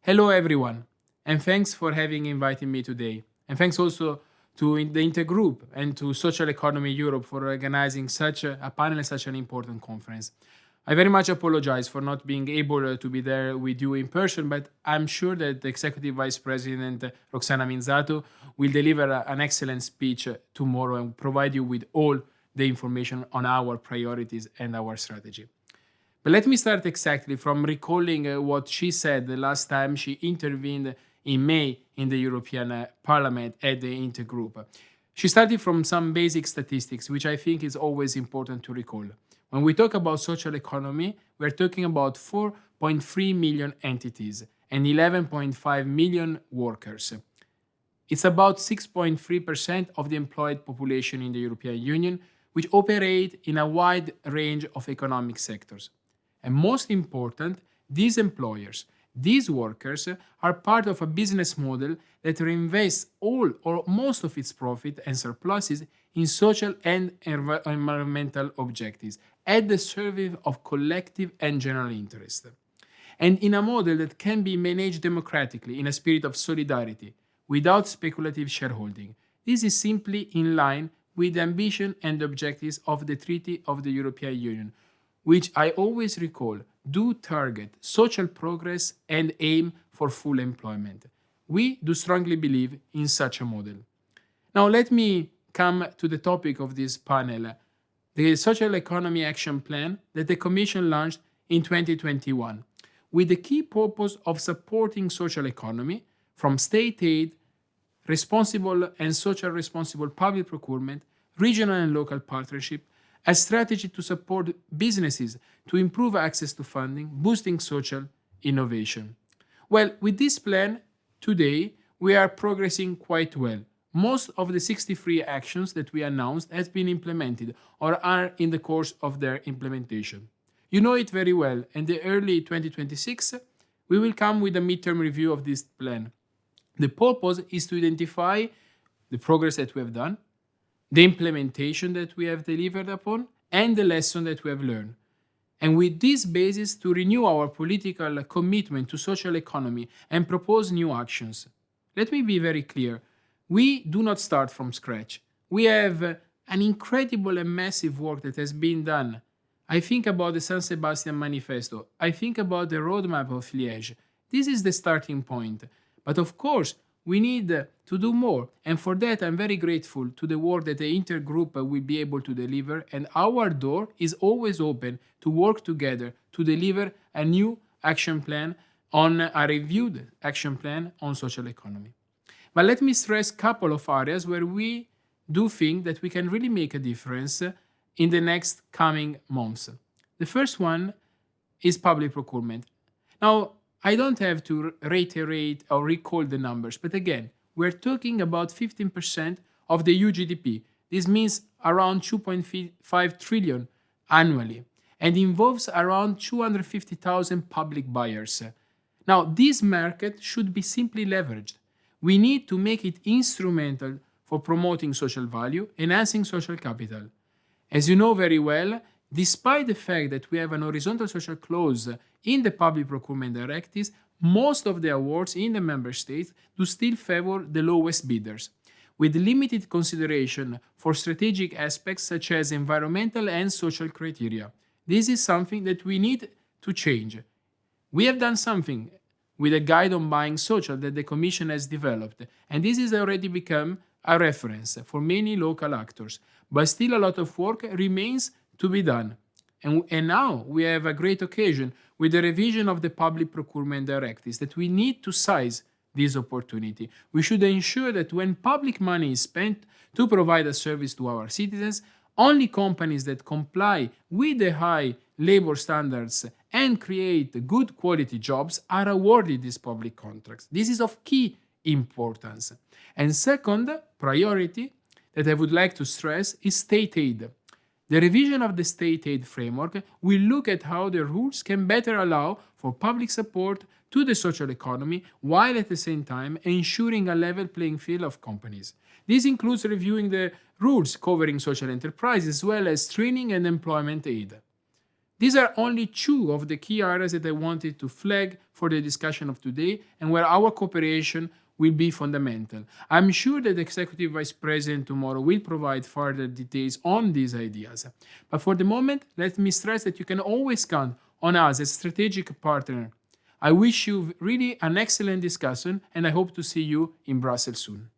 Hello, everyone, and thanks for having invited me today. And thanks also to the Intergroup and to Social Economy Europe for organizing such a panel and such an important conference. I very much apologize for not being able to be there with you in person, but I'm sure that the Executive Vice President Roxana Minzato will deliver an excellent speech tomorrow and provide you with all the information on our priorities and our strategy. But let me start exactly from recalling what she said the last time she intervened in May in the European Parliament at the Intergroup. She started from some basic statistics, which I think is always important to recall. When we talk about social economy, we're talking about 4.3 million entities and 11.5 million workers. It's about 6.3% of the employed population in the European Union, which operate in a wide range of economic sectors. And most important, these employers, these workers are part of a business model that reinvests all or most of its profit and surpluses in social and environmental objectives at the service of collective and general interest. And in a model that can be managed democratically in a spirit of solidarity, without speculative shareholding. This is simply in line with the ambition and objectives of the Treaty of the European Union, which I always recall do target social progress and aim for full employment. We do strongly believe in such a model. Now let me come to the topic of this panel, the Social Economy Action Plan that the Commission launched in 2021, with the key purpose of supporting social economy from state aid, responsible and social responsible public procurement, regional and local partnership, a strategy to support businesses to improve access to funding, boosting social innovation. Well, with this plan, today, we are progressing quite well. Most of the 63 actions that we announced has been implemented or are in the course of their implementation. You know it very well, and the early 2026, we will come with a midterm review of this plan. The purpose is to identify the progress that we have done, the implementation that we have delivered upon, and the lesson that we have learned. And with this basis, to renew our political commitment to social economy and propose new actions. Let me be very clear. We do not start from scratch. We have an incredible and massive work that has been done. I think about the San Sebastian Manifesto. I think about the roadmap of Liège. This is the starting point. But of course, we need to do more, and for that I'm very grateful to the work that the Intergroup will be able to deliver, and our door is always open to work together to deliver a new action plan on a reviewed action plan on social economy. But let me stress a couple of areas where we do think that we can really make a difference in the next coming months. The first one is public procurement. Now, I don't have to reiterate or recall the numbers, but again, we're talking about 15% of the EU GDP. This means around 2.5 trillion annually and involves around 250,000 public buyers. Now, this market should be simply leveraged. We need to make it instrumental for promoting social value, enhancing social capital. As you know very well, despite the fact that we have an horizontal social clause in the public procurement directives, most of the awards in the member states do still favor the lowest bidders, with limited consideration for strategic aspects such as environmental and social criteria. This is something that we need to change. We have done something with a guide on buying social that the Commission has developed, and this has already become a reference for many local actors, but still a lot of work remains to be done. And now we have a great occasion with the revision of the public procurement directives that we need to seize this opportunity. We should ensure that when public money is spent to provide a service to our citizens, only companies that comply with the high labor standards and create good quality jobs are awarded these public contracts. This is of key importance. And second priority that I would like to stress is state aid. The revision of the state aid framework will look at how the rules can better allow for public support to the social economy while at the same time ensuring a level playing field of companies. This includes reviewing the rules covering social enterprises as well as training and employment aid. These are only two of the key areas that I wanted to flag for the discussion of today and where our cooperation will be fundamental. I'm sure that the Executive Vice President tomorrow will provide further details on these ideas. But for the moment, let me stress that you can always count on us as a strategic partner. I wish you really an excellent discussion and I hope to see you in Brussels soon.